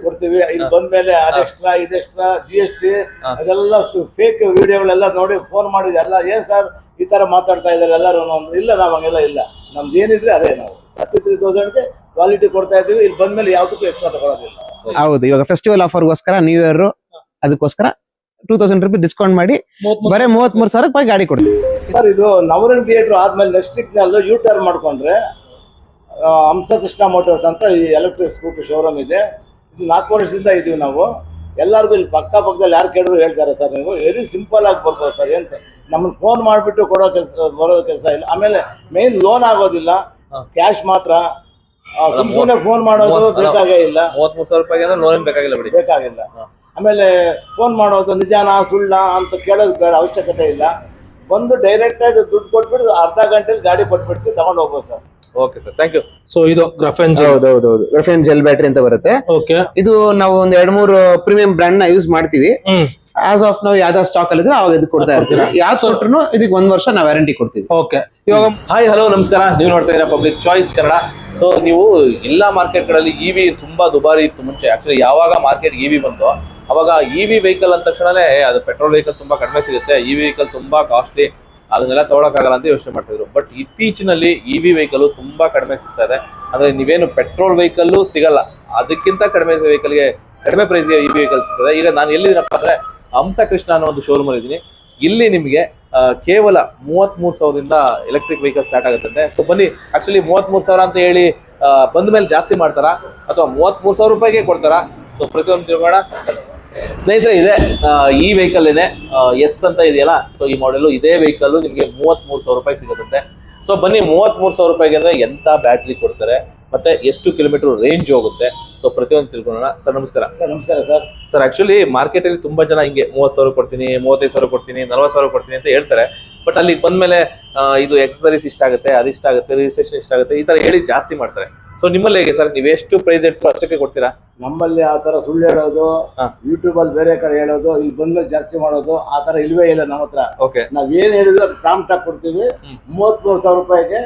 ಕೊಡ್ತೀವಿ. ಇಲ್ಲಿ ಬಂದ್ಮೇಲೆ ಅದು ಎಕ್ಸ್ಟ್ರಾ ಇದು ಎಕ್ಸ್ಟ್ರಾ GST ಅದೆಲ್ಲ ಫೇಕ್ ವಿಡಿಯೋಗಳೆಲ್ಲ ನೋಡಿ ಫೋನ್ ಮಾಡಿದ್ವಿ ಎಲ್ಲ. ಏನ್ ಸರ್ ಈ ತರ ಮಾತಾಡ್ತಾ ಇದಾರೆ ಎಲ್ಲರೂ? ಇಲ್ಲ, ನಾವ್ ಹಂಗೆಲ್ಲ ಇಲ್ಲ. ನಮ್ದು ಏನಿದ್ರೆ ಅದೇ, ನಾವು 33,000ಗೆ ಕ್ವಾಲಿಟಿ ಕೊಡ್ತಾ ಇದೀವಿ. ಇಲ್ಲಿ ಬಂದ್ಮೇಲೆ ಯಾವ್ದಕ್ಕೂ ಎಕ್ಸ್ಟ್ರಾ ತಗೊಳ್ಳೋದಿಲ್ಲ. ಹೌದು, ಇವಾಗ ಫೆಸ್ಟಿವಲ್ ಆಫರ್ಗೋಸ್ಕರ ನ್ಯೂ ಇಯರ್ ಅದಕ್ಕೋಸ್ಕರ 2000 ರೂಪಾಯಿ ಡಿಸ್ಕೌಂಟ್ ಮಾಡಿ ಬರೀ 33,000 ರೂಪಾಯಿ ಗಾಡಿ ಕೊಡ್ತೀವಿ ಸರ್. ಇದು ನವರನ್ ಥಿಯೇಟರ್ ಆದ್ಮೇಲೆ ನೆಕ್ಸ್ಟ್ ಸಿಗ್ನಲ್ ಯೂ ಟರ್ನ್ ಮಾಡ್ಕೊಂಡ್ರೆ ಹಂಸಕೃಷ್ಣ ಮೋಟರ್ಸ್ ಅಂತ ಈ ಎಲೆಕ್ಟ್ರಿಕ್ ಸ್ಕೂಟರ್ ಶೋರೂಮ್ ಇದೆ. ಇದು 4 ವರ್ಷದಿಂದ ಇದೀವಿ ನಾವು. ಎಲ್ಲರಿಗೂ ಇಲ್ಲಿ ಪಕ್ಕದಲ್ಲಿ ಯಾರು ಕೇಳಿದ್ರು ಹೇಳ್ತಾರೆ ಸರ್, ನೀವು ವೆರಿ ಸಿಂಪಲ್ ಆಗಿ ಬರ್ಬೋದು ಸರ್. ಎಂತ ನಮ್ಮನ್ನು ಫೋನ್ ಮಾಡಿಬಿಟ್ಟು ಕೊಡೋ ಬರೋ ಕೆಲಸ ಇಲ್ಲ. ಆಮೇಲೆ ಮೇನ್ ಲೋನ್ ಆಗೋದಿಲ್ಲ, ಕ್ಯಾಶ್ ಮಾತ್ರ. ಸುಮ್ಮನೆ ಫೋನ್ ಮಾಡೋದು ಬೇಕಾಗೇ ಇಲ್ಲ. 33,000 ರೂಪಾಯಿಗೆ ಲೋನ್ ಬೇಕಾಗಿಲ್ಲ. ಆಮೇಲೆ ಫೋನ್ ಮಾಡೋದು ನಿಜಾನ ಸುಳ್ಳ ಅಂತ ಕೇಳೋದು ಬೇಡ, ಅವಶ್ಯಕತೆ ಇಲ್ಲ. ಬಂದು ಡೈರೆಕ್ಟ್ ಆಗಿ ದುಡ್ಡು ಕೊಟ್ಬಿಟ್ಟು ಅರ್ಧ ಗಂಟೆಲಿ ಗಾಡಿ ಕೊಟ್ಬಿಟ್ಟು ತಗೊಂಡು ಹೋಗ್ಬೋದು sir. Okay sir, thank you. So ಇದು ಗ್ರಫೆನ್ ಗ್ರಫೆನ್ ಜೆಲ್ ಬ್ಯಾಟ್ರಿ ಅಂತ ಬರುತ್ತೆ. ಓಕೆ, ಇದು ನಾವು ಒಂದ್ 2-3 ಪ್ರೀಮಿಯಂ ಬ್ರ್ಯಾಂಡ್ ನ ಯೂಸ್ ಮಾಡ್ತೀವಿ. ಆಸ್ ಆಫ್ ನಾವು ಯಾವ್ದಾವ್ ಸ್ಟಾಕ್ ಅಲ್ಲಿ ಇದ್ರೆ ಅವಾಗ ಇದು ಕೊಡ್ತಾ ಇರ್ತೀವಿ. ಯಾವ್ದು ಕೊಟ್ಟರು ಇದಕ್ಕೆ 1 ವರ್ಷ ನಾವು ವ್ಯಾರಂಟಿ ಕೊಡ್ತೀವಿ. ಓಕೆ, ಇವಾಗ ಹಾಯ್ ಹಲೋ ನಮಸ್ಕಾರ, ನೀವು ನೋಡ್ತಾ ಇದ್ದೀರಾ ಪಬ್ಲಿಕ್ ಚಾಯ್ಸ್ ಕನ್ನಡ. ಸೊ ನೀವು ಎಲ್ಲಾ ಮಾರ್ಕೆಟ್ ಗಳಲ್ಲಿ ಇವಿ ತುಂಬಾ ದುಬಾರಿ ಇತ್ತು ಮುಂಚೆ. ಆಕ್ಚುಲಿ ಯಾವಾಗ ಮಾರ್ಕೆಟ್ ಇವಿ ಬಂತು ಅವಾಗ ಇವಿ ವೆಹಿಕಲ್ ಅಂದ ತಕ್ಷಣನೇ ಅದು ಪೆಟ್ರೋಲ್ ವೆಹಿಕಲ್ ತುಂಬಾ ಕಡಿಮೆ ಸಿಗುತ್ತೆ, ಇವಿ ವೆಹಿಕಲ್ ತುಂಬಾ ಕಾಸ್ಟ್ಲಿ, ಅದನ್ನೆಲ್ಲ ತಗೊಳಕ್ಕಾಗಲ್ಲ ಅಂತ ಯೋಚನೆ ಮಾಡ್ತಿದ್ರು. ಬಟ್ ಇತ್ತೀಚಿನಲ್ಲಿ ಇವಿ ವೆಹಿಕಲ್ ತುಂಬಾ ಕಡಿಮೆ ಸಿಗ್ತಾ ಇದೆ. ಅಂದ್ರೆ ನೀವೇನು ಪೆಟ್ರೋಲ್ ವೆಹಿಕಲ್ ಸಿಗಲ್ಲ, ಅದಕ್ಕಿಂತ ಕಡಿಮೆ ವೆಹಿಕಲ್ಗೆ ಕಡಿಮೆ ಪ್ರೈಸ್ಗೆ ಇವಿ ವೆಹಿಕಲ್ ಸಿಗ್ತದೆ. ಈಗ ನಾನು ಎಲ್ಲಿದ್ದೀನಪ್ಪ ಅಂದ್ರೆ ಹಂಸಕೃಷ್ಣ ಅನ್ನೋ ಒಂದು ಶೋರೂಮ್ ಅಲ್ಲಿ ಇದ್ದೀನಿ. ಇಲ್ಲಿ ನಿಮಗೆ ಕೇವಲ 33,000ದಿಂದ ಎಲೆಕ್ಟ್ರಿಕ್ ವೆಹಿಕಲ್ ಸ್ಟಾರ್ಟ್ ಆಗುತ್ತದೆ. ಸೊ ಬನ್ನಿ, ಆಕ್ಚುಲಿ 33,000 ಅಂತ ಹೇಳಿ ಬಂದ ಮೇಲೆ ಜಾಸ್ತಿ ಮಾಡ್ತಾರಾ ಅಥವಾ 33,000 ರೂಪಾಯಿಗೆ ಕೊಡ್ತಾರಾ? ಸೊ ಪ್ರತಿಯೊಂದು ತಿಳ್ಕೊಳ್ಳೋಣ ಸ್ನೇಹಿತರೆ. ಇದೆ ಈ ವೆಹಿಕಲ್ ಏನೇ ಎಸ್ ಅಂತ ಇದೆಯಲ್ಲ, ಸೊ ಈ ಮಾಡೆಲ್ ಇದೇ ವೆಹಿಕಲ್ ನಿಮಗೆ 33,000 ರೂಪಾಯಿಗೆ ಸಿಗುತ್ತೆ. ಸೊ ಬನ್ನಿ, 33,000 ರೂಪಾಯಿಗೆ ಅಂದ್ರೆ ಎಂತ ಬ್ಯಾಟ್ರಿ ಕೊಡ್ತಾರೆ ಮತ್ತೆ ಎಷ್ಟು ಕಿಲೋಮೀಟರ್ ರೇಂಜ್ ಹೋಗುತ್ತೆ, ಸೊ ಪ್ರತಿಯೊಂದು ತಿಳ್ಕೊಳ್ಳೋಣ. ಸರ್ ನಮಸ್ಕಾರ. ನಮಸ್ಕಾರ ಸರ್. ಸರ್ ಆಕ್ಚುಲಿ ಮಾರ್ಕೆಟ್ ಅಲ್ಲಿ ತುಂಬಾ ಜನ ಹಿಂಗೆ 30,000 ಕೊಡ್ತೀನಿ, 35,000 ಕೊಡ್ತೀನಿ, 40,000 ಕೊಡ್ತೀನಿ ಅಂತ ಹೇಳ್ತಾರೆ. ಬಟ್ ಅಲ್ಲಿ ಬಂದ್ಮೇಲೆ ಇದು ಎಕ್ಸಸರೀಸ್ ಇಷ್ಟ ಆಗುತ್ತೆ, ಅದಿಷ್ಟ ಆಗುತ್ತೆ, ರಿಜಿಸ್ಟ್ರೇಷನ್ ಇಷ್ಟ ಆಗುತ್ತೆ, ಈ ತರ ಹೇಳಿ ಜಾಸ್ತಿ ಮಾಡ್ತಾರೆ. ಸೊ ನಿಮ್ಮಲ್ಲಿ ಹೇಗೆ ಸರ್, ನೀವು ಎಷ್ಟು ಪ್ರೈಸ್ ಇಟ್ಟು ಅಷ್ಟಕ್ಕೆ ಕೊಡ್ತೀರಾ? ನಮ್ಮಲ್ಲಿ ಆ ತರ ಸುಳ್ಳು ಹೇಳೋದು, ಯೂಟ್ಯೂಬ್ ಅಲ್ಲಿ ಬೇರೆ ಕಡೆ ಹೇಳೋದು, ಇಲ್ಲಿ ಬಂದ್ಮೇಲೆ ಜಾಸ್ತಿ ಮಾಡೋದು ಆ ತರ ಇಲ್ವೇ ಇಲ್ಲ ನಮ್ಮ ಹತ್ರ. ಓಕೆ, ನಾವ್ ಏನ್ ಹೇಳಿದ್ರು ಅದು ಪ್ರಾಂಪ್ಟ್ ಆಗಿ ಕೊಡ್ತೀವಿ. 33,000 ರೂಪಾಯಿಗೆ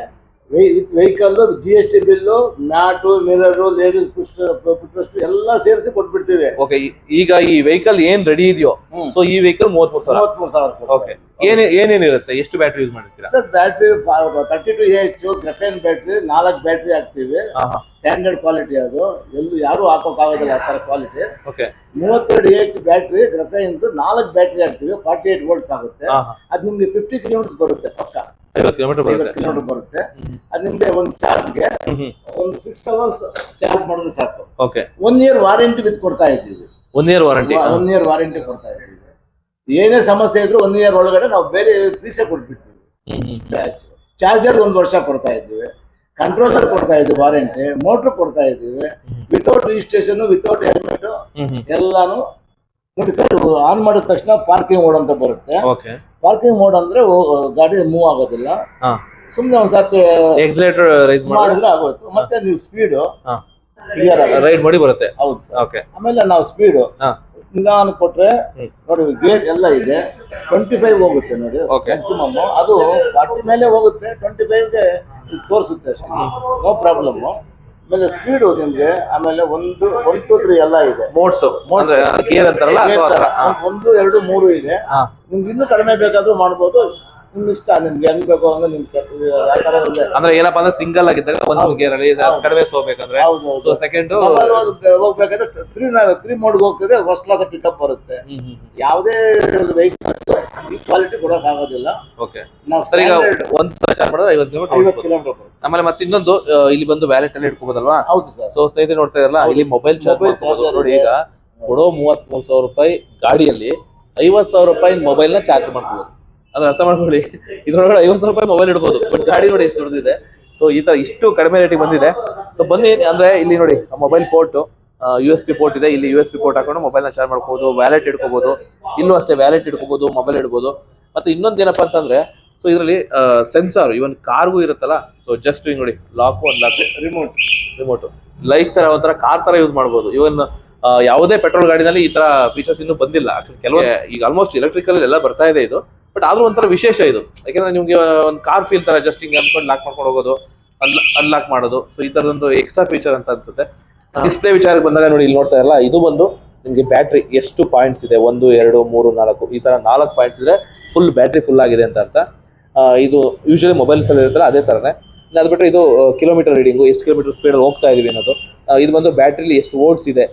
with vehicle, GST bill, mat, mirror, ladies ಪುಸ್ಟ್ ಎಲ್ಲ ಸೇರಿಸಿ ಕೊಟ್ಬಿಡ್ತೀವಿ. ಓಕೆ, ಈಗ ಈ ವೆಹಿಕಲ್ ಏನ್ ರೆಡಿ ಇದೆಯೋ ಸೊ ಈ ವೆಹಿಕಲ್ 33,000. ಓಕೆ, ಏನೇನಿರುತ್ತೆ, ಎಷ್ಟು ಬ್ಯಾಟ್ರಿ ಯೂಸ್ ಮಾಡಿರ್ತೀರಾ sir? Battery 32Ah graphene battery, 4 battery ಹಾಕ್ತಿವಿ. ಸ್ಟ್ಯಾಂಡರ್ಡ್ ಕ್ವಾಲಿಟಿ, ಅದು ಎಲ್ಲೂ ಯಾರು ಹಾಕೋಕ್ಕಾಗೋದಿಲ್ಲ ಆ ತರ quality. Okay, 32Ah battery graphene 4 battery ಹಾಕ್ತಿವಿ. 48 ವೋಲ್ಟ್ಸ್ ಆಗುತ್ತೆ. ಅದು ನಿಮ್ಗೆ 50 ಕಿಲೋಮೀಟರ್ಸ್ ಬರುತ್ತೆ, ಪಕ್ಕ 50 ಕಿಲೋಮೀಟರ್ ಬರುತ್ತೆ. ಅದು ನಿಮ್ಗೆ ಒಂದು ಚಾರ್ಜ್ಗೆ ಒಂದು 6 ಅವರ್ಸ್ ಚಾರ್ಜ್ ಮಾಡಿದ್ರೆ ಸಾಕು. ಓಕೆ, 1 ಇಯರ್ ವಾರಂಟಿ ವಿತ್ ಕೊಡ್ತಾ ಇದ್ದೀವಿ. 1 ಇಯರ್ ವಾರಂಟಿ. 1 ಇಯರ್ ವಾರಂಟಿ ಕೊಡ್ತಾ ಇದ್ದೀವಿ. ಏನೇ ಸಮಸ್ಯೆ ಇದ್ರು 1 ಇಯರ್ ಒಳಗಡೆ ನಾವು ಬೇರೆ ಪೀಸೆ ಕೊಟ್ಬಿಡ್ತೀವಿ. ಚಾರ್ಜರ್ 1 ವರ್ಷ ಕೊಡ್ತಾ ಇದ್ದೀವಿ. ಕಂಟ್ರೋಲರ್ ಕೊಡ್ತಾ ಇದ್ದೀವಿ ವಾರಂಟಿ. ಮೋಟರ್ ಕೊಡ್ತಾ ಇದ್ದೀವಿ ವಿತೌಟ್ ರಿಜಿಸ್ಟ್ರೇಷನ್, ವಿತೌಟ್ ಹೆಲ್ಮೆಟ್ ಎಲ್ಲಾನು. ನೋಡಿ ಸರ್, ಆನ್ ಮಾಡಿದ ತಕ್ಷಣ ಪಾರ್ಕಿಂಗ್ ಮೋಡ್ ಅಂತ ಬರುತ್ತೆ. ಪಾರ್ಕಿಂಗ್ ಮೋಡ್ ಅಂದ್ರೆ ಗಾಡಿ ಮೂವ್ ಆಗೋದಿಲ್ಲ. ಸುಮ್ನೆ ಒಂದ್ಸತಿ ಎಕ್ಸಲೇಟರ್ ರೈಸ್ ಮಾಡಿದ್ರೆ ಆಗೋಯ್ತು. ಮತ್ತೆ ನೀವು ಸ್ಪೀಡ್ ಕ್ಲಿಯರ್ ರೈಡ್ ಮಾಡಿ ಬರುತ್ತೆ. ಹೌದು ಸರ್. ಓಕೆ, ಆಮೇಲೆ ನಾವು ಸ್ಪೀಡ್ ನಿಧಾನ ಕೊಟ್ರೆ ನೋಡಿ, ಗೇರ್ ಎಲ್ಲ ಇದೆ. 25 ಹೋಗುತ್ತೆ ನೋಡಿ ಮ್ಯಾಕ್ಸಿಮಮ್. ಅದು 40 ಮೇಲೆ ಹೋಗುತ್ತೆ, 25ಗೆ ತೋರಿಸುತ್ತೆ ಅಷ್ಟೇ, ನೋ ಪ್ರಾಬ್ಲಮ್. ಆಮೇಲೆ ಸ್ಪೀಡ್ ನಿಮ್ಗೆ, ಆಮೇಲೆ 1, 2, 3 ಎಲ್ಲ ಇದೆ. ಮೋಡ್ಸ್ ಗೇರ್ ಅಂತಾರಲ್ಲ, 1, 2, 3 ಇದೆ. ನಿಮ್ಗೆ ಇನ್ನೂ ಕಡಿಮೆ ಬೇಕಾದ್ರೂ ಮಾಡ್ಬೋದು, ನಿಮ್ ಇಷ್ಟ. ನಿಮ್ಗೆ ಹೆಂಗ್ ಬೇಕೋ ಹಂಗ ನಿಮ್ಗೆ ಅಂದ್ರೆ ಏನಪ್ಪಾ ಅಂದ್ರೆ ಸಿಂಗಲ್ ಆಗಿದ್ದಾಗ ಒಂದು ಗೇರ್ ಅಲ್ಲಿ ಕಡಿಮೆ ಹೋಗ್ಬೇಕಂದ್ರೆ, ಸೊ ಸೆಕೆಂಡ್ ಹೋಗ್ಬೇಕಾದ್ರೆ 3 ಮೋಡ್ಗೆ ಹೋಗ್ತದೆ. ಫಸ್ಟ್ ಕ್ಲಾಸ್ ಪಿಕಪ್ ಬರುತ್ತೆ. ಯಾವುದೇ ವೆಹಿಕಲ್ ಈ ಕ್ವಾಲಿಟಿ ಕೊಡಕ್ ಆಗೋದಿಲ್ಲ. ಓಕೆ, ಸರ್ ಈಗ ಒಂದ್ ಸಲ ಚಾರ್ಜ್ ಮಾಡಿದ್ರೆ 50 ಕಿಲೋಮೀಟರ್. ಆಮೇಲೆ ಮತ್ತೆ ಇನ್ನೊಂದು ಇಲ್ಲಿ ಬಂದು ವ್ಯಾಲೆಟ್ ಅಲ್ಲಿ ಇಟ್ಕೋಬೋದಲ್ವಾ? ಹೌದು ಸರ್. ಸೊ ಸ್ನೇಹಿತರೆ ನೋಡ್ತಾ ಇರಲ್ಲ, ಇಲ್ಲಿ ಮೊಬೈಲ್ ಚಾರ್ಜ್ ನೋಡಿ. ಈಗ ಕೊಡೋ 33,000 ರೂಪಾಯಿ ಗಾಡಿಯಲ್ಲಿ 50,000 ರೂಪಾಯಿ ಮೊಬೈಲ್ ನ ಚಾರ್ಜ್ ಮಾಡ್ಕೋಬಹುದು. ಅದ್ರ ಅರ್ಥ ಮಾಡ್ಕೊಳ್ಳಿ, ಇದ್ರೊಳಗಡೆ 50,000 ರೂಪಾಯಿ ಮೊಬೈಲ್ ಇಡ್ಬೋದು. ಬಟ್ ಗಾಡಿ ನೋಡಿ ಎಷ್ಟು ದೊಡ್ಡದಿದೆ. ಸೊ ಈ ತರ ಇಷ್ಟು ಕಡಿಮೆ ರೇಟಿಗೆ ಬಂದಿದೆ. ಸೊ ಬನ್ನಿ, ಅಂದ್ರೆ ಇಲ್ಲಿ ನೋಡಿ ಮೊಬೈಲ್ ಪೋರ್ಟ್, USB ಪೋರ್ಟ್ ಇದೆ. ಇಲ್ಲಿ USB ಪೋರ್ಟ್ ಹಾಕೊಂಡು ಮೊಬೈಲ್ ನ ಚಾರ್ಜ್ ಮಾಡ್ಕೋಬಹುದು, ವ್ಯಾಲೆಟ್ ಇಟ್ಕೋಬಹುದು. ಇಲ್ಲೂ ಅಷ್ಟೇ ವ್ಯಾಲೆಟ್ ಇಟ್ಕೋಬಹುದು, ಮೊಬೈಲ್ ಇಡ್ಬೋದು. ಮತ್ತೆ ಇನ್ನೊಂದು ಏನಪ್ಪಾ ಅಂತಂದ್ರೆ, ಸೊ ಇದರಲ್ಲಿ ಸೆನ್ಸಾರ್ ಇವನ್ ಕಾರ್ಗೂ ಇರುತ್ತಲ್ಲ. ಸೊ ಜಸ್ಟ್ ಹಿಂಗ್ ನೋಡಿ, ಲಾಕ್ ಅನ್ಲಾಕ್, ರಿಮೋಟ್ ಲೈಕ್ ತರ ಒಂಥರ ಕಾರ್ ತರ ಯೂಸ್ ಮಾಡ್ಬೋದು. ಇವನ್ ಯಾವುದೇ ಪೆಟ್ರೋಲ್ ಗಾಡಿನಲ್ಲಿ ಈ ತರ ಫೀಚರ್ಸ್ ಇನ್ನೂ ಬಂದಿಲ್ಲ. ಆಕ್ಚುಲಿ ಕೆಲವು ಈಗ ಆಲ್ಮೋಸ್ಟ್ ಎಲೆಕ್ಟ್ರಿಕಲ್ ಎಲ್ಲ ಬರ್ತಾ ಇದೆ ಇದು. ಬಟ್ ಆದ್ರೂ ಒಂಥರ ವಿಶೇಷ ಇದು, ಯಾಕಂದ್ರೆ ನಿಮ್ಗೆ ಒಂದು ಕಾರ್ ಫೀಲ್ ತರ ಜಸ್ಟ್ ಹಿಂಗೆ ಅನ್ಕೊಂಡು ಲಾಕ್ ಮಾಡ್ಕೊಂಡು ಹೋಗೋದು, ಅನ್ಲಾಕ್ ಮಾಡೋದು. ಸೊ ಈ ತರದೊಂದು ಎಕ್ಸ್ಟ್ರಾ ಫೀಚರ್ ಅಂತ ಅನ್ಸುತ್ತೆ. ಡಿಸ್ಪ್ಲೇ ವಿಚಾರಕ್ಕೆ ಬಂದಾಗ ನೋಡಿ ಇಲ್ಲಿ ನೋಡ್ತಾ ಇರಲ್ಲ, ಇದು ಬಂದು ನಿಮಗೆ ಬ್ಯಾಟ್ರಿ ಎಷ್ಟು ಪಾಯಿಂಟ್ಸ್ ಇದೆ, 1 2 3 4 ಈ ತರ 4 ಪಾಯಿಂಟ್ಸ್ ಇದ್ರೆ ಫುಲ್ ಬ್ಯಾಟ್ರಿ ಫುಲ್ ಆಗಿದೆ ಅಂತ ಅರ್ಥ. ಇದು ಯೂಶಲಿ ಮೊಬೈಲ್ಸ್ ಅಲ್ಲಿ ಇರುತ್ತಲ್ಲ ಅದೇ ತರನೇ. ಅದು ಬಿಟ್ಟರೆ ಇದು ಕಿಲೋಮೀಟರ್ ರೀಡಿಂಗು, ಎಷ್ಟು ಕಿಲೋಮೀಟರ್ ಸ್ಪೀಡ್ ಹೋಗ್ತಾ ಇದೀವಿ ಅನ್ನೋದು. ಇದು ಬಂದು ಬ್ಯಾಟ್ರಿಲಿ ಎಷ್ಟು ವೋಲ್ಟ್ಸ್ ಇದೆ,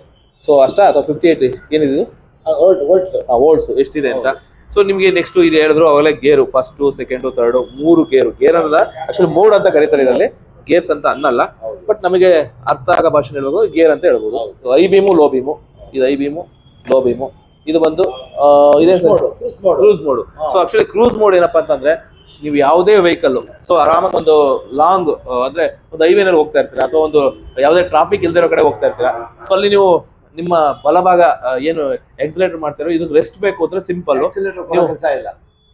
ಸೊ ಅಷ್ಟ ಅಥವಾ 58 ಏನಿದು ವೋಲ್ಟ್ಸ್ ಎಷ್ಟಿದೆ ಅಂತ. ಸೊ ನಿಮಗೆ ನೆಕ್ಸ್ಟ್ ಇದು ಹೇಳಿದ್ರು ಅವಾಗಲೇ ಗೇರು, ಫಸ್ಟ್ ಸೆಕೆಂಡ್ ಥರ್ಡ್ 3 ಗೇರ್ ಅನ್ನೋದ ಆಕ್ಚುಲಿ ಮೋಡ್ ಅಂತ ಕರೀತಾರೆ, ಇದರಲ್ಲಿ ಗೇರ್ಸ್ ಅಂತ ಅನ್ನಲ್ಲ, ಬಟ್ ನಮಗೆ ಅರ್ಥ ಆಗೋ ಭಾಷೆ ಹೇಳ್ಬೋದು ಗೇರ್ ಅಂತ ಹೇಳ್ಬೋದು. ಐ ಬೀಮು ಲೋ ಬೀಮು, ಇದು ಐ ಬೀಮು ಲೋ ಬೀಮು, ಇದು ಬಂದು ಇದೆ cruise mode. So actually cruise mode ಏನಪ್ಪಾ ಅಂತಂದ್ರೆ ನೀವು ಯಾವುದೇ ವೆಹಿಕಲ್ ಸೊ ಆರಾಮಾಗಿ ಒಂದು ಲಾಂಗ್ ಅಂದ್ರೆ ಒಂದು ಹೈವೇನಲ್ಲಿ ಹೋಗ್ತಾ ಇರ್ತೀರಾ ಅಥವಾ ಒಂದು ಯಾವುದೇ ಟ್ರಾಫಿಕ್ ಇಲ್ದಿರೋ ಕಡೆ ಹೋಗ್ತಾ ಇರ್ತೀರಾ, ಸೊ ಅಲ್ಲಿ ನೀವು ನಿಮ್ಮ ಬಲಭಾಗ ಏನು ಎಕ್ಸಲೇಟರ್ ಮಾಡ್ತಿರೋ ಇದಕ್ಕೆ ರೆಸ್ಟ್ ಬೇಕು ಅಂದ್ರೆ ಸಿಂಪಲ್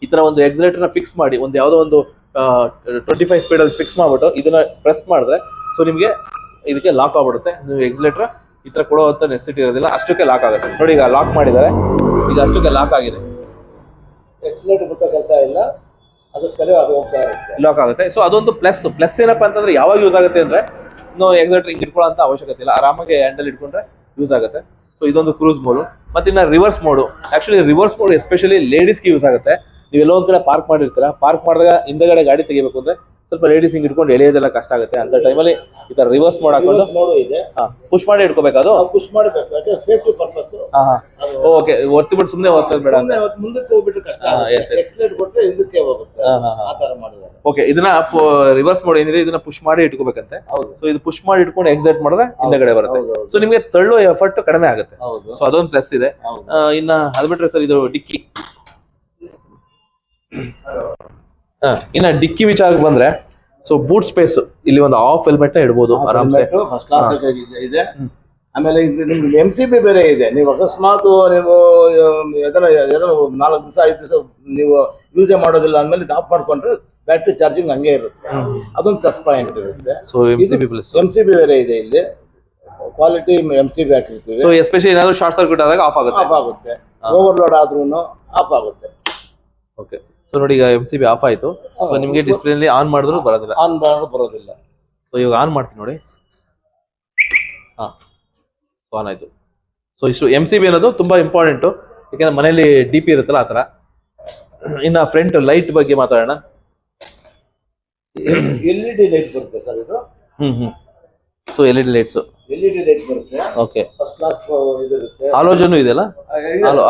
ಈ ತರ ಒಂದು ಎಕ್ಸಲೇಟರ್ ನ ಫಿಕ್ಸ್ ಮಾಡಿ ಒಂದು ಯಾವುದೋ ಒಂದು 25 ಸ್ಪೀಡ್ ಅಲ್ಲಿ ಫಿಕ್ಸ್ ಮಾಡ್ಬಿಟ್ಟು ಇದನ್ನ ಪ್ರೆಸ್ ಮಾಡಿದ್ರೆ ಸೊ ನಿಮ್ಗೆ ಇದಕ್ಕೆ ಲಾಕ್ ಆಗ್ಬಿಡುತ್ತೆ. ನೀವು ಎಕ್ಸಲೇಟರ್ ಈ ತರ ಕೊಡುವಂತ ನೆಸೆಸಿಟಿ ಇರೋದಿಲ್ಲ, ಅಷ್ಟಕ್ಕೆ ಲಾಕ್ ಆಗುತ್ತೆ. ನೋಡಿ ಈಗ ಲಾಕ್ ಮಾಡಿದ್ದಾರೆ, ಈಗ ಅಷ್ಟಕ್ಕೆ ಲಾಕ್ ಆಗಿದೆ, ಎಕ್ಸಲೇಟರ್ ಬಿಟ್ಟ ಕೆಲಸ ಇಲ್ಲ, ಅದು ಹೋಗ್ತಾ ಇರುತ್ತೆ, ಲಾಕ್ ಆಗುತ್ತೆ. ಸೊ ಅದೊಂದು ಪ್ಲಸ್ ಏನಪ್ಪಾ ಅಂತಂದ್ರೆ ಯಾವಾಗ ಯೂಸ್ ಆಗುತ್ತೆ ಅಂದ್ರೆ ನಾವು ಎಕ್ಸಲೇಟರ್ ಹಿಂಗ್ ಇಟ್ಕೊಳ್ಳೋ ಅಂತ ಅವಶ್ಯಕತೆ ಇಲ್ಲ, ಆರಾಮಾಗಿ ಹ್ಯಾಂಡಲ್ ಇಟ್ಕೊಂಡ್ರೆ ಯೂಸ್ ಆಗುತ್ತೆ. ಸೊ ಇದೊಂದು ಕ್ರೂಸ್ ಮೋಡ್. ಮತ್ತೆ ಇನ್ನ reverse mode, actually reverse mode especially ಲೇಡೀಸ್ಗೆ ಯೂಸ್ ಆಗುತ್ತೆ. ನೀವು ಎಲ್ಲೋ ಒಂದ್ ಕಡೆ ಪಾರ್ಕ್ ಮಾಡಿರ್ತೀರಾ, ಪಾರ್ಕ್ ಮಾಡಿದಾಗ ಹಿಂದಗಡೆ ಗಾಡಿ ತೆಗಿಬೇಕು ಅಂದ್ರೆ ಸ್ವಲ್ಪ ಲೇಡೀಸ್ ಹಿಂಗ್ ಇಟ್ಕೊಂಡು ಎಳೆಯೋದೆಲ್ಲ ಕಷ್ಟ ಆಗುತ್ತೆ, ಅಂತ ಟೈಮಲ್ಲಿ ಈ ತರ ರಿವರ್ಸ್ ಮೋಡ್ ಹಾಕೊಂಡು ಪುಷ್ ಮಾಡಿ ಇಟ್ಕೋಬೇಕು. ಅದು ಪುಷ್ ಮಾಡಬೇಕು, ಯಾಕಂದ್ರೆ ಸೇಫ್ಟಿ ಪರ್ಪಸ್. ಓಕೆ, ಒತ್ತಿಬಿಟ್ಟು ಸುಮ್ಮನೆ ಒತ್ತೋದು ಬೇಡ, ಮುಂದಕ್ಕೆ ಹೋಗ್ಬಿಟ್ಟು ಕಷ್ಟ, ಎಕ್ಸಲೇಟರ್ ಕೊಟ್ಟರೆ ಹಿಂದಕ್ಕೆ ಹೋಗುತ್ತೆ, ಆ ತರ ಮಾಡಿದ್ದಾರೆ. ಓಕೆ, ಇದನ್ನ ರಿವರ್ಸ್ ಮೋಡ್ ಏನಿದೆ ಇದನ್ನ ಪುಷ್ ಮಾಡಿ ಇಟ್ಕೋಬೇಕಂತೆ. ಸೊ ಇದು ಪುಷ್ ಮಾಡಿ ಇಟ್ಕೊಂಡು ಎಕ್ಸೈಟ್ ಮಾಡಿದ್ರೆ ಹಿಂದಗಡೆ ಬರುತ್ತೆ. ಸೊ ನಿಮ್ಗೆ ತಳ್ಳು ಎಫರ್ಟ್ ಕಡಿಮೆ ಆಗುತ್ತೆ. ಸೊ ಅದೊಂದು ಪ್ಲಸ್ ಇದೆ. ಇನ್ನ ಅದ್ ಬಿಟ್ರೆ ಸರ್ ಇದು ಡಿಕ್ಕಿ. ಇನ್ನ ಡಿಕ್ಕಿ ವಿಚಾರಕ್ಕೆ ಬಂದ್ರೆ ಸೊ ಬೂಟ್ ಸ್ಪೇಸ್ ಇಲ್ಲಿ ಒಂದು ಹಾಫ್ ಹೆಲ್ಮೆಟ್ ಇಡಬಹುದು ಆರಾಮ್ಸೆ, ಫಸ್ಟ್ ಕ್ಲಾಸ್ ಇದೆ. ಆಮೇಲೆ ಇದು ನಿಮ್ಗೆ MCB ಬೇರೆ ಇದೆ. ನೀವು ಅಕಸ್ಮಾತ್ ನೀವು ಏನೋ 4 ದಿವಸ 5 ದಿವಸ ನೀವು ಯೂಸೇ ಮಾಡೋದಿಲ್ಲ ಅಂದ್ಮೇಲೆ ಇದು ಆಫ್ ಮಾಡ್ಕೊಂಡ್ರೆ ಬ್ಯಾಟ್ರಿ ಚಾರ್ಜಿಂಗ್ ಹಂಗೆ ಇರುತ್ತೆ, ಅದೊಂದು ಪ್ಲಸ್ ಪಾಯಿಂಟ್ ಇರುತ್ತೆ. ಸೊ MCB ಬೇರೆ ಇದೆ ಇಲ್ಲಿ, ಕ್ವಾಲಿಟಿ MCB ಹಾಕಿರ್ತೀವಿ. ಸೊ ಎಸ್ಪೆಷಲಿ ಏನಾದ್ರು ಶಾರ್ಟ್ ಸರ್ಕ್ಯೂಟ್ ಆದಾಗ ಆಫ್ ಆಗುತ್ತೆ, ಓವರ್ಲೋಡ್ ಆದ್ರೂ ಆಫ್ ಆಗುತ್ತೆ. ಓಕೆ, ಸೊ ನೋಡಿ ಈಗ MCB ಆಫ್ ಆಯ್ತು. ಸೊ ನಿಮಗೆ ಡಿಸ್ಪ್ಲೇ ಅಲ್ಲಿ ಆನ್ ಮಾಡಿದ್ರು ಬರೋದಿಲ್ಲ, ಬರೋದಿಲ್ಲ. ಸೊ ಇವಾಗ ಆನ್ ಮಾಡ್ತೀನಿ ನೋಡಿ, ಆನ್ ಆಯ್ತು. ಸೊ ಇಷ್ಟು MCB ಅನ್ನೋದು ತುಂಬಾ ಇಂಪಾರ್ಟೆಂಟ್, ಯಾಕಂದ್ರೆ ಮನೆಯಲ್ಲಿ DP ಇರುತ್ತಲ್ಲ ಆ ತರ. ಇನ್ನ ಫ್ರಂಟ್ ಲೈಟ್ ಬಗ್ಗೆ ಮಾತಾಡೋಣ. LED ಲೈಟ್ ಬರುತ್ತೆ ಸರ್ ಇದು. ಸೊ LED ಲೈಟ್ಸ್ ಲೈಟ್ ಬರುತ್ತೆ. ಓಕೆ, ಫಸ್ಟ್ ಕ್ಲಾಸ್ ಇದಿರುತ್ತೆ. ಹಾಲೋಜನ್ ಇದೆಯಲ್ಲ,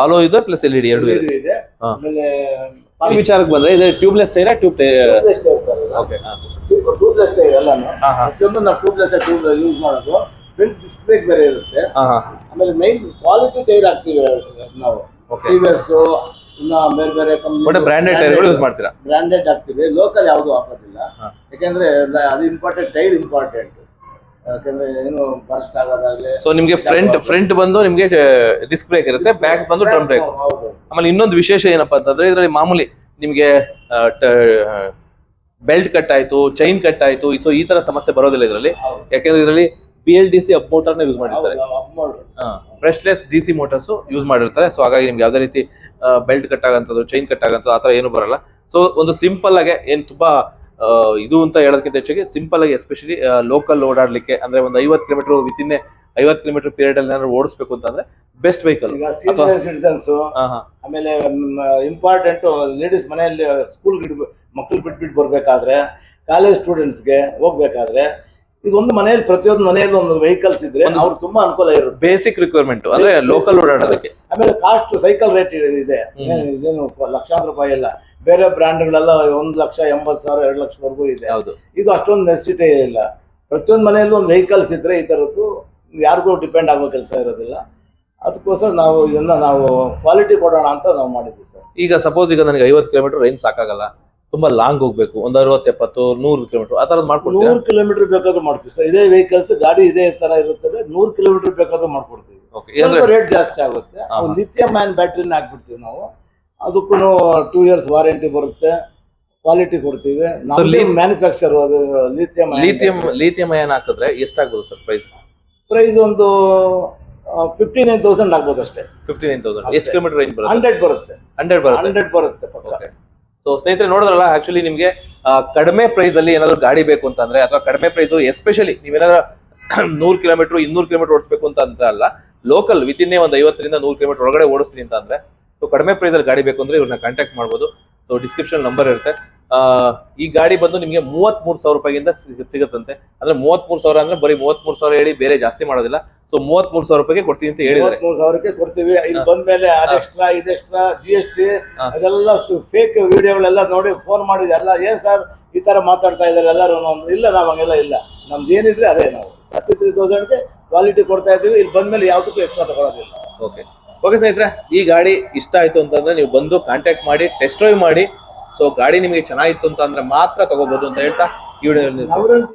ಹಾಲೋ ಇದೆ ಪ್ಲಸ್ LED ಎರಡು ಇದೆ. ಆಮೇಲೆ ಈ ವಿಚಾರಕ್ಕೆ ಬಂದ್ರೆ ಇದು tubeless tyre tubeless tyre sir. Okay, tubeless tyre ಎಲ್ಲಾನು ನಾವು ಟ್ಯೂಬ್ಲೆಸ್ ಯೂಸ್ ಮಾಡೋದು. ಫ್ರಂಟ್ ಡಿಸ್ಪ್ಲೇ ಬೇರೆ ಇರುತ್ತೆ. ಆಮೇಲೆ ಮೈನ್ ಕ್ವಾಲಿಟಿ ಟೈರ್ ಹಾಕ್ತೀವಿ ನಾವು. TVS ಇನ್ನ ಬೇರೆ ಬೇರೆ ಕಂಪನಿ ಬ್ರಾಂಡೆಡ್ ಟೈರ್ಗಳು ಯೂಸ್ ಮಾಡ್ತೀರಾ? ಬ್ರಾಂಡೆಡ್ ಹಾಕ್ತಿವಿ, ಲೋಕಲ್ ಯಾವುದು ಹಾಕೋದಿಲ್ಲ. ಯಾಕಂದ್ರೆ ಅದು ಇಂಪಾರ್ಟೆಂಟ್, ಟೈರ್ ಇಂಪಾರ್ಟೆಂಟ್. ಯಾಕಂದ್ರೆ ಏನು ಬರ್ಸ್ಟ್ ಆಗೋದಾಗ್ಲಿ. ಸೊ ನಿಮ್ಗೆ ಫ್ರಂಟ್ ಬಂದು ನಿಮ್ಗೆ ಡಿಸ್ಕ್ ಬ್ರೇಕ್ ಇರುತ್ತೆ, ಬ್ಯಾಕ್ ಬಂದು ಡ್ರಮ್ ಬ್ರೇಕ್. ಆಮೇಲೆ ಇನ್ನೊಂದು ವಿಶೇಷ ಏನಪ್ಪಾ ಅಂತಂದ್ರೆ ಇದರಲ್ಲಿ ಮಾಮೂಲಿ ನಿಮ್ಗೆ ಬೆಲ್ಟ್ ಕಟ್ ಆಯ್ತು, ಚೈನ್ ಕಟ್ ಆಯ್ತು, ಸೊ ಈ ತರ ಸಮಸ್ಯೆ ಬರೋದಿಲ್ಲ ಇದರಲ್ಲಿ. ಯಾಕಂದ್ರೆ ಇದರಲ್ಲಿ BLDC ಅಪ್ ಮೋಟರ್ ಯೂಸ್ ಮಾಡಿರ್ತಾರೆ, ಬ್ರಷ್ಲೆಸ್ DC ಮೋಟರ್ಸ್ ಯೂಸ್ ಮಾಡಿರ್ತಾರೆ. ಸೊ ಹಾಗಾಗಿ ನಿಮ್ಗೆ ಯಾವ್ದೇ ರೀತಿ ಬೆಲ್ಟ್ ಕಟ್ ಆಗಂತದ್ದು, ಚೈನ್ ಕಟ್ ಆಗಂತದ್ದು ಆತರ ಏನು ಬರಲ್ಲ. ಸೊ ಒಂದು ಸಿಂಪಲ್ ಆಗಿ ಏನ್ ತುಂಬಾ ಇದು ಅಂತ ಹೇಳೋದಕ್ಕಿಂತ ಹೆಚ್ಚಾಗಿ ಸಿಂಪಲ್ ಆಗಿ ಎಸ್ಪೆಷಲಿ ಲೋಕಲ್ ಓಡಾಡ್ಲಿಕ್ಕೆ ಅಂದ್ರೆ ಒಂದು 50 ಕಿಲೋಮೀಟರ್ ವಿತಿನ್ 50 ಕಿಲೋಮೀಟರ್ ಪೀರಿಯಡ್ ಅಲ್ಲಿ ಏನಾದ್ರು ಓಡಿಸ್ಬೇಕು ಅಂತಂದ್ರೆ ಬೆಸ್ಟ್ ವೆಹಿಕಲ್. ಸೀನಿಯರ್ ಸಿಟಿಸನ್ಸ್, ಆಮೇಲೆ ಇಂಪಾರ್ಟೆಂಟ್ ಲೇಡೀಸ್ ಮನೆಯಲ್ಲಿ ಸ್ಕೂಲ್ ಮಕ್ಕಳು ಬಿಟ್ಬಿಟ್ಟು ಬರ್ಬೇಕಾದ್ರೆ, ಕಾಲೇಜ್ ಸ್ಟೂಡೆಂಟ್ಸ್ಗೆ ಹೋಗ್ಬೇಕಾದ್ರೆ ಈಗ ಒಂದು ಮನೆಯಲ್ಲಿ ಪ್ರತಿಯೊಂದು ಮನೆಯಲ್ಲಿ ಒಂದು ವೆಹಿಕಲ್ಸ್ ಇದ್ರೆ ಅವ್ರು ತುಂಬಾ ಅನುಕೂಲ ಇರುತ್ತೆ. ಬೇಸಿಕ್ ರಿಕ್ವೈರ್ಮೆಂಟ್ ಅಂದ್ರೆ ಲೋಕಲ್ ಓಡಾಡೋದಕ್ಕೆ. ಆಮೇಲೆ ಕಾಸ್ಟ್ ಸೈಕಲ್ ರೇಟ್ ಇದೆ, ಇದೇನು ಲಕ್ಷಾಂತರ ರೂಪಾಯಿ ಇಲ್ಲ. ಬೇರೆ ಬ್ರ್ಯಾಂಡ್ಗಳೆಲ್ಲ 1,80,000 2 ಲಕ್ಷವರೆಗೂ ಇದೆ. ಇದು ಅಷ್ಟೊಂದು ನೆಸಿಟಿ ಇಲ್ಲ. ಪ್ರತಿಯೊಂದು ಮನೆಯಲ್ಲೂ ಒಂದು ವೆಹಿಕಲ್ಸ್ ಇದ್ರೆ ಈ ತರದ್ದು ಯಾರಿಗೂ ಡಿಪೆಂಡ್ ಆಗೋ ಕೆಲಸ ಇರೋದಿಲ್ಲ. ಅದಕ್ಕೋಸ್ಕರ ನಾವು ಇದನ್ನ ಕ್ವಾಲಿಟಿ ಕೊಡೋಣ ಅಂತ ನಾವು ಮಾಡಿದ್ವಿ ಸರ್. ಈಗ ಸಪೋಸ್ ಈಗ ನನಗೆ 50 ಕಿಲೋಮೀಟರ್ ರೇಂಜ್ ಸಾಕಾಗಲ್ಲ, ತುಂಬಾ ಲಾಂಗ್ ಹೋಗ್ಬೇಕು, ಒಂದು 60, 70, 100 ಕಿಲೋಮೀಟರ್ ಆ ತರದ್ ಮಾಡ್ಕೊಡ್ತೀವಿ. 100 ಕಿಲೋಮೀಟರ್ ಬೇಕಾದ್ರೂ ಮಾಡ್ತೀವಿ ಸರ್. ಇದೇ ವೆಹಿಕಲ್ಸ್ ಗಾಡಿ ಇದೇ ತರ ಇರುತ್ತದೆ, 100 ಕಿಲೋಮೀಟರ್ ಬೇಕಾದ್ರೂ ಮಾಡ್ಕೊಡ್ತೀವಿ. ರೇಟ್ ಜಾಸ್ತಿ ಆಗುತ್ತೆ. ಲಿಥಿಯಂ ಅಯಾನ್ ಬ್ಯಾಟ್ರಿನ ಹಾಕ್ಬಿಡ್ತೀವಿ ನಾವು, ಅದಕ್ಕೂ 2 years ವಾರಂಟಿ ಬರುತ್ತೆ, ಕ್ವಾಲಿಟಿ ಕೊಡ್ತೀವಿ. ಮ್ಯಾನುಫ್ಯಾಕ್ಚರ್ ಅದು ಲಿಥಿಯಂ ಅಯಾನ್ ಹಾಕಿದ್ರೆ ಎಷ್ಟಾಗ್ಬೋದು ಸರ್ ಪ್ರೈಸ್? ಒಂದು 59,000 ಆಗ್ಬೋದು ಅಷ್ಟೇ. 59,000 ಎಷ್ಟು ಕಿಲೋಮೀಟರ್ ರೇಂಜ್ ಬರುತ್ತೆ? 100 ಬರುತ್ತೆ. 100 ಬರುತ್ತೆ. ಸೊ ಸ್ನೇಹಿತರೆ ನೋಡಿದ್ರಲ್ಲ, ಆಕ್ಚುಲಿ ನಿಮ್ಗೆ ಕಡಿಮೆ ಪ್ರೈಸ್ ಅಲ್ಲಿ ಏನಾದ್ರು ಗಾಡಿ ಬೇಕು ಅಂತಂದ್ರೆ ಅಥವಾ ಕಡಿಮೆ ಪ್ರೈಸ್ ಎಸ್ಪೆಷಲಿ ನೀವೇನಾದ್ರು 100 ಕಿಲೋಮೀಟರ್ 200 ಕಿಲೋಮೀಟರ್ ಓಡಿಸ್ಬೇಕು ಅಂತ ಅಲ್ಲ, ಲೋಕಲ್ ವಿತಿನ್ ಒಂದು 50ರಿಂದ 100 ಕಿಲೋಮೀಟರ್ ಒಳಗಡೆ ಓಡಿಸ್ತೀನಿ ಅಂತ ಅಂದ್ರೆ ಸೊ ಕಡಿಮೆ ಪ್ರೈಸ್ ಅಲ್ಲಿ ಗಾಡಿ ಬೇಕು ಅಂದ್ರೆ ಇವ್ರನ್ನ ಕಾಂಟ್ಯಾಕ್ಟ್ ಮಾಡ್ಬೋದು. ಸೊ ಡಿಸ್ಕ್ರಿಪ್ಷನ್ ನಂಬರ್ ಇರುತ್ತೆ. ಈ ಗಾಡಿ ಬಂದು ನಿಮಗೆ 33,000 ರೂಪಾಯಿಗಿಂತ ಸಿಗುತ್ತಂತೆ. ಅಂದ್ರೆ 33,000 ಅಂದ್ರೆ ಬರೀ 33,000 ಹೇಳಿ ಬೇರೆ ಜಾಸ್ತಿ ಮಾಡೋದಿಲ್ಲ. ಸೊ 33,000 ರೂಪಾಯಿಗೆ ಕೊಡ್ತೀನಿ ಅಂತ ಹೇಳಿದ್ರೆ 33,000ಕ್ಕೆ ಕೊಡ್ತೀವಿ. ಇಲ್ಲಿ ಬಂದ್ಮೇಲೆ ಅದೆಕ್ಸ್ಟ್ರಾ ಇದೆಕ್ಸ್ಟ್ರಾ GST ಅದೆಲ್ಲ ಫೇಕ್ ವಿಡಿಯೋಗಳೆಲ್ಲ ನೋಡಿ ಫೋನ್ ಮಾಡಿದೆ ಎಲ್ಲ ಏನ್ ಸರ್ ಈ ತರ ಮಾತಾಡ್ತಾ ಇದಾರೆ ಎಲ್ಲರೂ. ಇಲ್ಲ ನಾವ್ ಹಂಗೆಲ್ಲ ಇಲ್ಲ, ನಮ್ದು ಏನಿದ್ರೆ ಅದೇ ನಾವು 33,000ಗೆ ಕ್ವಾಲಿಟಿ ಕೊಡ್ತಾ ಇದ್ದೀವಿ. ಇಲ್ಲಿ ಬಂದ್ಮೇಲೆ ಯಾವ್ದಕ್ಕೂ ಎಕ್ಸ್ಟ್ರಾ ತಗೊಳ್ಳೋದಿಲ್ಲ. ಓಕೆ ಸ್ನೇಹಿತರೆ, ಈ ಗಾಡಿ ಇಷ್ಟ ಆಯ್ತು ಅಂತಂದ್ರೆ ನೀವು ಬಂದು ಕಾಂಟ್ಯಾಕ್ಟ್ ಮಾಡಿ ಟೆಸ್ಟ್ ಡ್ರೈವ್ ಮಾಡಿ. ಸೊ ಗಾಡಿ ನಿಮಗೆ ಚೆನ್ನಾಗಿತ್ತು ಅಂತ ಅಂದ್ರೆ ಮಾತ್ರ ತಗೋಬಹುದು ಅಂತ ಹೇಳ್ತಾ ಈ ವಿಡಿಯೋ